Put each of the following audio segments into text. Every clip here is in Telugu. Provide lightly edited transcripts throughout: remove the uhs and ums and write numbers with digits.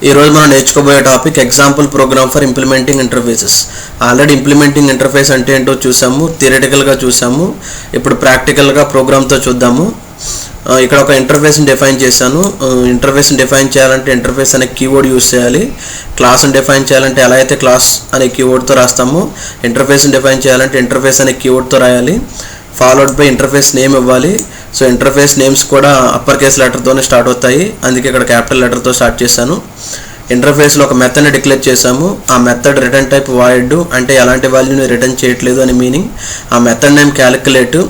ఈ రోజు మనం నేర్చుకోబోయే topic example program for implementing interfaces. Already implementing interface అంటే ఏంటో చూసాము, థియరిటికల్గా చూసాము. ఇప్పుడు ప్రాక్టికల్గా ప్రోగ్రామ్తో చూద్దాము. ఇక్కడ ఒక ఇంటర్ఫేస్ని డిఫైన్ చేశాను. ఇంటర్ఫేస్ని డిఫైన్ చేయాలంటే ఇంటర్ఫేస్ అనే కీవర్డ్ యూజ్ చేయాలి. క్లాస్ని డిఫైన్ చేయాలంటే ఎలా అయితే క్లాస్ అనే కీవర్డ్తో రాస్తాము, ఇంటర్ఫేస్ని డిఫైన్ చేయాలంటే ఇంటర్ఫేస్ అనే కీవర్డ్తో రాయాలి. ఫాలోడ్ బై ఇంటర్ఫేస్ నేమ్ ఇవ్వాలి. సో ఇంటర్ఫేస్ నేమ్స్ కూడా అప్పర్ కేస్ లెటర్తోనే స్టార్ట్ అవుతాయి, అందుకే ఇక్కడ క్యాపిటల్ లెటర్తో స్టార్ట్ చేశాను. ఇంటర్ఫేస్లో ఒక మెథడ్ని డిక్లేర్ చేసాము. ఆ మెథడ్ రిటర్న్ టైప్ వాయిడ్, అంటే ఎలాంటి వాల్యూని రిటర్న్ చేయట్లేదు అని మీనింగ్. ఆ మెథడ్ నేమ్ క్యాలిక్యులేట్.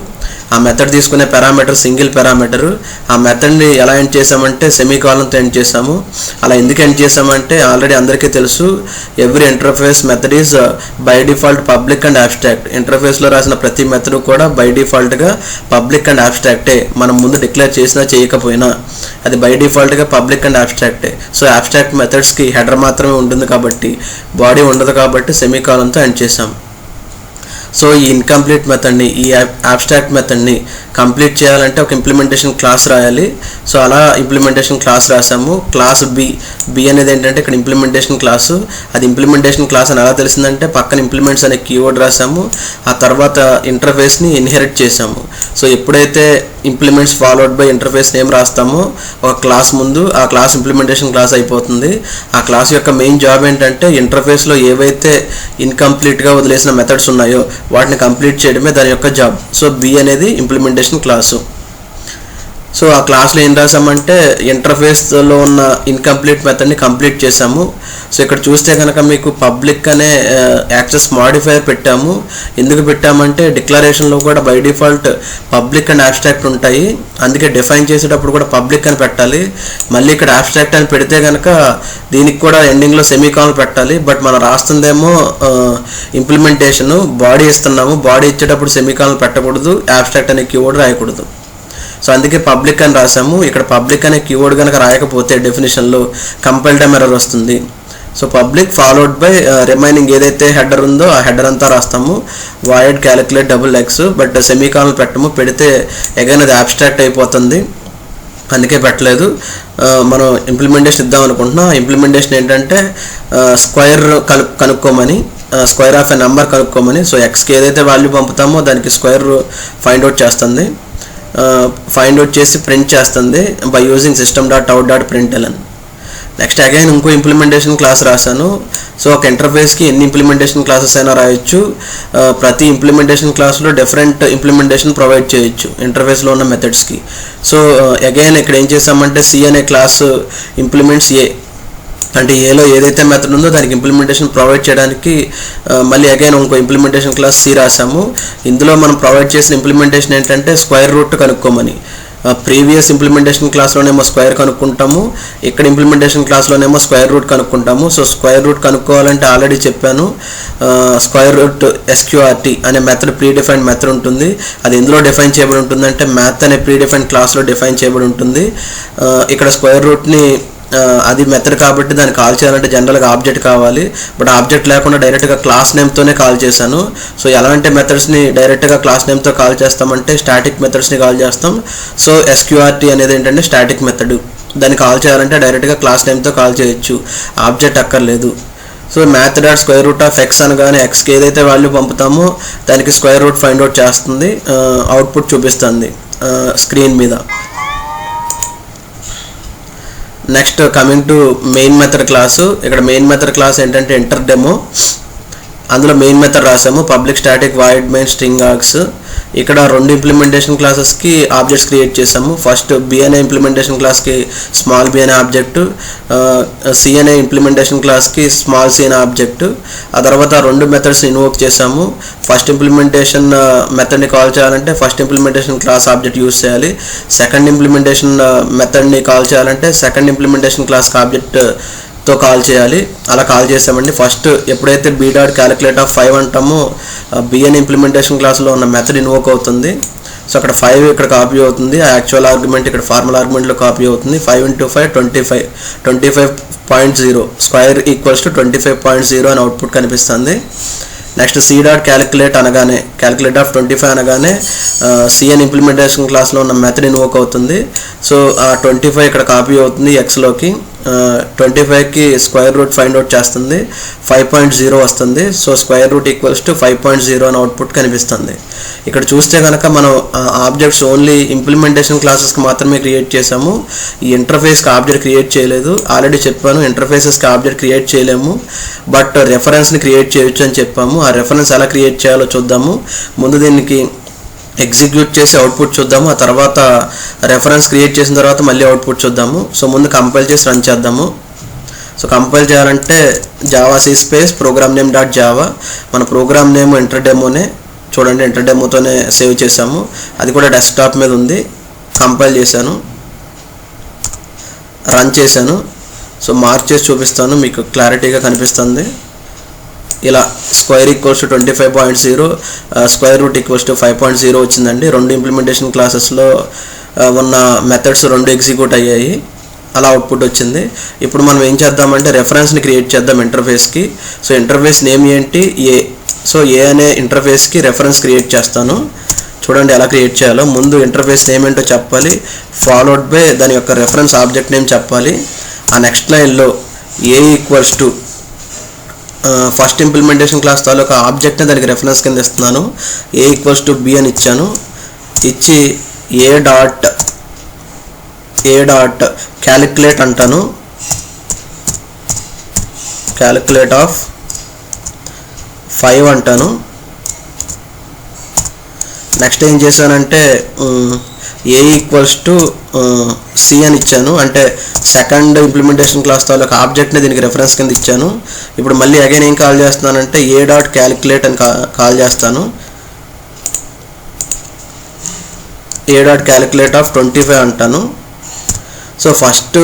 ఆ మెథడ్ తీసుకునే పారామీటర్ సింగిల్ పారామీటర్. ఆ మెథడ్ని ఎలా ఎండ్ చేసామంటే సెమీకాలన్తో ఎండ్ చేసాము. అలా ఎందుకు ఎండ్ చేసామంటే ఆల్రెడీ అందరికీ తెలుసు, every interface method is by default public and abstract. ఇంటర్ఫేస్లో రాసిన ప్రతి మెథడ్ కూడా బై డిఫాల్ట్గా పబ్లిక్ అండ్ అబ్స్ట్రాక్టే. మనం ముందు డిక్లేర్ చేసినా చేయకపోయినా అది బై డిఫాల్ట్గా పబ్లిక్ అండ్ అబ్స్ట్రాక్టే. సో అబ్స్ట్రాక్ట్ మెథడ్స్కి హెడర్ మాత్రమే ఉంటుంది కాబట్టి, బాడీ ఉండదు కాబట్టి సెమీకాలన్తో ఎండ్ చేసాం. సో ఈ ఇన్కంప్లీట్ మెథడ్ని, ఈ అబ్స్ట్రాక్ట్ మెథడ్ని కంప్లీట్ చేయాలంటే ఒక ఇంప్లిమెంటేషన్ క్లాస్ రాయాలి. సో అలా ఇంప్లిమెంటేషన్ క్లాస్ రాసాము. క్లాస్ బి అనేది ఏంటంటే ఇక్కడ ఇంప్లిమెంటేషన్ క్లాసు. అది ఇంప్లిమెంటేషన్ క్లాస్ అని ఎలా తెలిసిందంటే పక్కన ఇంప్లిమెంట్స్ అనే కీవర్డ్ రాసాము. ఆ తర్వాత ఇంటర్ఫేస్ని ఇన్హెరిట్ చేసాము. సో ఎప్పుడైతే implements followed by interface name రాస్తామో ఒక క్లాస్ ముందు, ఆ క్లాస్ ఇంప్లిమెంటేషన్ క్లాస్ అయిపోతుంది. ఆ క్లాస్ యొక్క మెయిన్ జాబ్ ఏంటంటే ఇంటర్ఫేస్లో ఏవైతే ఇన్కంప్లీట్గా వదిలేసిన మెథడ్స్ ఉన్నాయో వాటిని కంప్లీట్ చేయడమే దాని యొక్క జాబ్. సో బి అనేది ఇంప్లిమెంటేషన్ క్లాసు. సో ఆ క్లాస్లో ఏం రాసామంటే ఇంటర్ఫేస్లో ఉన్న ఇన్కంప్లీట్ మెథడ్ని కంప్లీట్ చేసాము. సో ఇక్కడ చూస్తే కనుక మీకు పబ్లిక్ అనే యాక్సెస్ మాడిఫైయర్ పెట్టాము. ఎందుకు పెట్టామంటే డిక్లరేషన్లో కూడా by default public and abstract ఉంటాయి, అందుకే డిఫైన్ చేసేటప్పుడు కూడా పబ్లిక్ అని పెట్టాలి. మళ్ళీ ఇక్కడ అబ్స్ట్రాక్ట్ అని పెడితే కనుక దీనికి కూడా ఎండింగ్లో సెమీకాలన్ పెట్టాలి. బట్ మనం రాస్తుందేమో ఇంప్లిమెంటేషన్, బాడీ ఇస్తున్నాము. బాడీ ఇచ్చేటప్పుడు సెమీకాలన్ పెట్టకూడదు, అబ్స్ట్రాక్ట్ అనే కీవర్డ్ రాయకూడదు. సో అందుకే పబ్లిక్ అని రాసాము. ఇక్కడ పబ్లిక్ అనే కీవర్డ్ కనుక రాయకపోతే డెఫినేషన్లో కంపైల్ టైమ్ ఎర్రర్ వస్తుంది. So public followed by remaining ఏదైతే హెడర్ ఉందో ఆ హెడర్ అంతా రాస్తాము. Void calculate $x, but semicolon పెట్టము. పెడితే అగైన్ అది అబ్స్ట్రాక్ట్ అయిపోతుంది, అందుకే పెట్టలేదు. మనం ఇంప్లిమెంటేషన్ ఇద్దాం అనుకుంటున్నాం. ఇంప్లిమెంటేషన్ ఏంటంటే స్క్వేర్ కనుక్కోమని, స్క్వేర్ ఆఫ్ ఎ నెంబర్ కనుక్కోమని. సో ఎక్స్కి ఏదైతే వాల్యూ పంపుతామో దానికి స్క్వేర్ ఫైండ్ అవుట్ చేస్తుంది. ఫైండ్ అవుట్ చేసి ప్రింట్ చేస్తుంది by using system.out.println. Next again ఇంకో ఇంప్లిమెంటేషన్ క్లాస్ రాశాను. సో ఒక ఇంటర్ఫేస్కి ఎన్ని ఇంప్లిమెంటేషన్ క్లాసెస్ అయినా రాయొచ్చు. ప్రతి ఇంప్లిమెంటేషన్ క్లాస్లో డిఫరెంట్ ఇంప్లిమెంటేషన్ ప్రొవైడ్ చేయొచ్చు ఇంటర్ఫేస్లో ఉన్న మెథడ్స్కి. సో అగైన్ ఇక్కడ ఏం చేసామంటే సి అనే క్లాస్ ఇంప్లిమెంట్స్ ఏ, అంటే ఏలో ఏదైతే మెథడ్ ఉందో దానికి ఇంప్లిమెంటేషన్ ప్రొవైడ్ చేయడానికి మళ్ళీ అగైన్ ఇంకో ఇంప్లిమెంటేషన్ క్లాస్ సి రాసాము. ఇందులో మనం ప్రొవైడ్ చేసిన ఇంప్లిమెంటేషన్ ఏంటంటే స్క్వేర్ రూట్ కనుక్కోమని. ప్రీవియస్ ఇంప్లిమెంటేషన్ క్లాస్లోనేమో స్క్వేర్ కనుక్కుంటాము, ఇక్కడ ఇంప్లిమెంటేషన్ క్లాస్లోనేమో స్క్వేర్ రూట్ కనుక్కుంటాము. సో స్క్వేర్ రూట్ కనుక్కోవాలంటే ఆల్రెడీ చెప్పాను, స్క్వేర్ రూట్ SQRT అనే మెథడ్ ప్రీ డిఫైన్డ్ మెథడ్ ఉంటుంది. అది ఎందులో డిఫైన్ చేయబడి ఉంటుందంటే మ్యాథ్ అనే ప్రీ డిఫైన్డ్ క్లాస్లో డిఫైన్ చేయబడి ఉంటుంది. ఇక్కడ స్క్వేర్ రూట్ని అది మెథడ్ కాబట్టి దాన్ని కాల్ చేయాలంటే జనరల్గా ఆబ్జెక్ట్ కావాలి, బట్ ఆబ్జెక్ట్ లేకుండా డైరెక్ట్గా క్లాస్ నేమ్తోనే కాల్ చేశాను. సో ఎలాంటి మెథడ్స్ని డైరెక్ట్గా క్లాస్ నేమ్తో కాల్ చేస్తామంటే స్టాటిక్ మెథడ్స్ని కాల్ చేస్తాం. సో SQRT అనేది ఏంటంటే స్టాటిక్ మెథడ్, దాన్ని కాల్ చేయాలంటే డైరెక్ట్గా క్లాస్ నేమ్తో కాల్ చేయొచ్చు, ఆబ్జెక్ట్ అక్కర్లేదు. So math dot square root of X అనగానే ఎక్స్కి ఏదైతే వాల్యూ పంపుతామో దానికి స్క్వేర్ రూట్ ఫైండ్ అవుట్ చేస్తుంది, అవుట్పుట్ చూపిస్తుంది స్క్రీన్ మీద. Next coming to main method class. ఇక్కడ మెయిన్ మెథడ్ క్లాస్ ఏంటంటే ఎంటర్ డెమో. అందులో మెయిన్ మెథడ్ రాసాము, public static void main string args. ఇక్కడ రెండు ఇంప్లిమెంటేషన్ క్లాసెస్కి ఆబ్జెక్ట్స్ క్రియేట్ చేసాము. ఫస్ట్ బి అనే ఇంప్లిమెంటేషన్ క్లాస్కి స్మాల్ బి అనే ఆబ్జెక్టు, సి అనే ఇంప్లిమెంటేషన్ క్లాస్కి స్మాల్ సి అనే ఆబ్జెక్టు. ఆ తర్వాత రెండు మెథడ్స్ని ఇన్వోక్ చేసాము. ఫస్ట్ ఇంప్లిమెంటేషన్ మెథడ్ని కాల్ చేయాలంటే first implementation class object use చేయాలి. సెకండ్ ఇంప్లిమెంటేషన్ మెథడ్ని కాల్ చేయాలంటే సెకండ్ ఇంప్లిమెంటేషన్ క్లాస్కి ఆబ్జెక్ట్తో కాల్ చేయాలి. అలా కాల్ చేసామండి. ఫస్ట్ ఎప్పుడైతే B dot calculate of 5 అంటామో B అనే ఇంప్లిమెంటేషన్ క్లాస్లో ఉన్న మెథడ్ ఇన్వోక్ అవుతుంది. సో అక్కడ 5 ఇక్కడ కాపీ అవుతుంది, ఆ యాక్చువల్ ఆర్గ్యుమెంట్ ఇక్కడ ఫార్మల్ ఆర్గ్యుమెంట్లో కాపీ అవుతుంది. 5 × 5 25, 25.0, స్క్వేర్ ఈక్వల్స్ టు 25.0 అని అవుట్పుట్ కనిపిస్తుంది. నెక్స్ట్ సి డాట్ క్యాలిక్యులేట్ అనగానే, క్యాలిక్యులేట్ ఆఫ్ 25 అనగానే సిఎన్ ఇంప్లిమెంటేషన్ క్లాస్లో ఉన్న మెథడ్ ఇన్వోక్ అవుతుంది. సో ఆ 25 ఇక్కడ కాపీ అవుతుంది ఎక్స్లోకి. 25కి స్క్వేర్ రూట్ ఫైండ్ అవుట్ చేస్తుంది, 5.0 వస్తుంది. So square root equals to 5.0 అని అవుట్పుట్ కనిపిస్తుంది. ఇక్కడ చూస్తే కనుక మనం ఆబ్జెక్ట్స్ ఓన్లీ ఇంప్లిమెంటేషన్ క్లాసెస్కి మాత్రమే క్రియేట్ చేసాము. ఈ ఇంటర్ఫేస్కి ఆబ్జెక్ట్ క్రియేట్ చేయలేదు. ఆల్రెడీ చెప్పాను ఇంటర్ఫేసెస్కి ఆబ్జెక్ట్ క్రియేట్ చేయలేము, బట్ రెఫరెన్స్ని క్రియేట్ చేయొచ్చు అని చెప్పాము. ఆ రెఫరెన్స్ ఎలా క్రియేట్ చేయాలో చూద్దాము. ముందు దీనికి ఎగ్జిక్యూట్ చేసి అవుట్పుట్ చూద్దాము, ఆ తర్వాత రెఫరెన్స్ క్రియేట్ చేసిన తర్వాత మళ్ళీ అవుట్పుట్ చూద్దాము. సో ముందు కంపైల్ చేసి రన్ చేద్దాము. సో కంపైల్ చేయాలంటే Java C space program name dot Java, మన ప్రోగ్రామ్ నేమ్ ఎంటర్ డెమోనే. చూడండి ఎంటర్ డెమోతోనే సేవ్ చేసాము, అది కూడా డెస్క్టాప్ మీద ఉంది. కంపైల్ చేశాను, రన్ చేశాను. సో మార్క్ చేసి చూపిస్తాను, మీకు క్లారిటీగా కనిపిస్తుంది. ఇలా square equals to 25.0, square root equals to 5.0 వచ్చిందండి. రెండు ఇంప్లిమెంటేషన్ క్లాసెస్లో ఉన్న మెథడ్స్ రెండు ఎగ్జిక్యూట్ అయ్యాయి, అలా అవుట్పుట్ వచ్చింది. ఇప్పుడు మనం ఏం చేద్దామంటే రెఫరెన్స్ని క్రియేట్ చేద్దాం ఇంటర్ఫేస్కి. సో ఇంటర్ఫేస్ నేమ్ ఏంటి? ఏ. సో ఏ అనే ఇంటర్ఫేస్కి రెఫరెన్స్ క్రియేట్ చేస్తాను. చూడండి ఎలా క్రియేట్ చేయాలో. ముందు ఇంటర్ఫేస్ నేమ్ ఏంటో చెప్పాలి, ఫాలోడ్ బై దాని యొక్క రెఫరెన్స్ ఆబ్జెక్ట్ నేమ్ చెప్పాలి. ఆ నెక్స్ట్ లైన్లో A equals to first implementation class తాలూకా ఆబ్జెక్ట్ని దానికి రెఫరెన్స్ కింద ఇస్తున్నాను. ఏ ఈక్వల్స్ టు బి అని ఇచ్చాను. ఇచ్చి ఏ డాట్ క్యాలిక్యులేట్ అంటాను, క్యాలిక్యులేట్ ఆఫ్ 5 అంటాను. నెక్స్ట్ ఏం చేశానంటే ఏ ఈక్వల్స్ టు సి అని ఇచ్చాను, అంటే సెకండ్ ఇంప్లిమెంటేషన్ క్లాస్ తాలూకా ఆబ్జెక్ట్ని దీనికి రెఫరెన్స్ కింద ఇచ్చాను. ఇప్పుడు మళ్ళీ అగైన్ ఏం కాల్ చేస్తున్నానంటే ఏ డాట్ క్యాలిక్యులేట్ అని కాల్ చేస్తాను. ఏ డాట్ క్యాలిక్యులేట్ ఆఫ్ 25 అంటాను. సో ఫస్ట్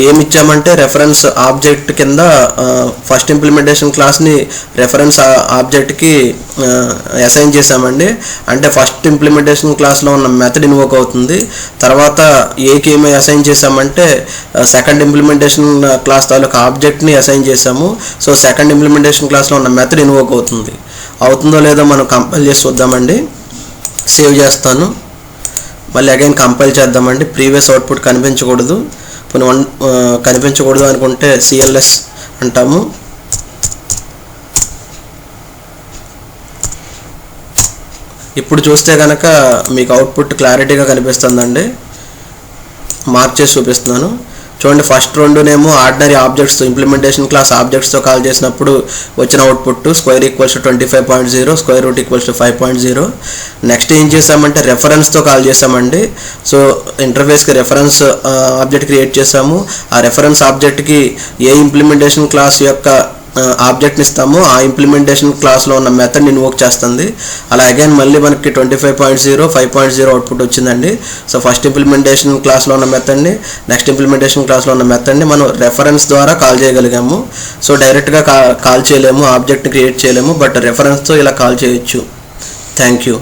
ఏమి ఇచ్చామంటే రెఫరెన్స్ ఆబ్జెక్ట్ కింద ఫస్ట్ ఇంప్లిమెంటేషన్ క్లాస్ని రెఫరెన్స్ ఆబ్జెక్ట్కి అసైన్ చేసామండి. అంటే ఫస్ట్ ఇంప్లిమెంటేషన్ క్లాస్లో ఉన్న మెథడ్ ఇన్వోక్ అవుతుంది. తర్వాత ఏకి ఏమి అసైన్ చేసామంటే సెకండ్ ఇంప్లిమెంటేషన్ క్లాస్ తాలూకా ఆబ్జెక్ట్ని అసైన్ చేసాము. సో సెకండ్ ఇంప్లిమెంటేషన్ క్లాస్లో ఉన్న మెథడ్ ఇన్వోక్ అవుతుంది. అవుతుందో లేదో మనం కంపైల్ చేసి చూద్దామండి. సేవ్ చేస్తాను, మళ్ళీ అగైన్ కంపైల్ చేద్దామండి. ప్రీవియస్ అవుట్పుట్ కనిపించకూడదు, కనిపించకూడదు అనుకుంటే సిఎల్ఎస్ అంటాము. ఇప్పుడు చూస్తే కనుక మీకు అవుట్పుట్ క్లారిటీగా కనిపిస్తుందండి. మార్క్ చేసి చూపిస్తున్నాను. చూడండి ఫస్ట్ రెండునేమో ఆర్డినరీ ఆబ్జెక్ట్స్ ఇంప్లిమెంటేషన్ క్లాస్ ఆబ్జెక్ట్స్తో కాల్ చేసినప్పుడు వచ్చిన output square equals to 25.0, square root equals to 5.0. Next ఏం చేసామంటే రెఫరెన్స్తో కాల్ చేసామండి. సో ఇంటర్ఫేస్కి రెఫరెన్స్ ఆబ్జెక్ట్ క్రియేట్ చేసాము. ఆ రెఫరెన్స్ ఆబ్జెక్ట్కి ఏ ఇంప్లిమెంటేషన్ క్లాస్ యొక్క ఆబ్జెక్ట్ని ఇస్తాము, ఆ ఇంప్లిమెంటేషన్ క్లాస్లో ఉన్న మెథడ్ని ఇన్వోక్ చేస్తుంది. అలా అగైన్ మళ్ళీ మనకి 25.0, 5.0 అవుట్పుట్ వచ్చిందండి. సో ఫస్ట్ ఇంప్లిమెంటేషన్ క్లాస్లో ఉన్న మెథడ్ని, నెక్స్ట్ ఇంప్లిమెంటేషన్ క్లాస్లో ఉన్న మెథడ్ని మనం రెఫరెన్స్ ద్వారా కాల్ చేయగలిగాము. సో డైరెక్ట్గా కాల్ చేయలేము, ఆబ్జెక్ట్ని క్రియేట్ చేయలేము, బట్ రెఫరెన్స్తో ఇలా కాల్ చేయొచ్చు. Thank you.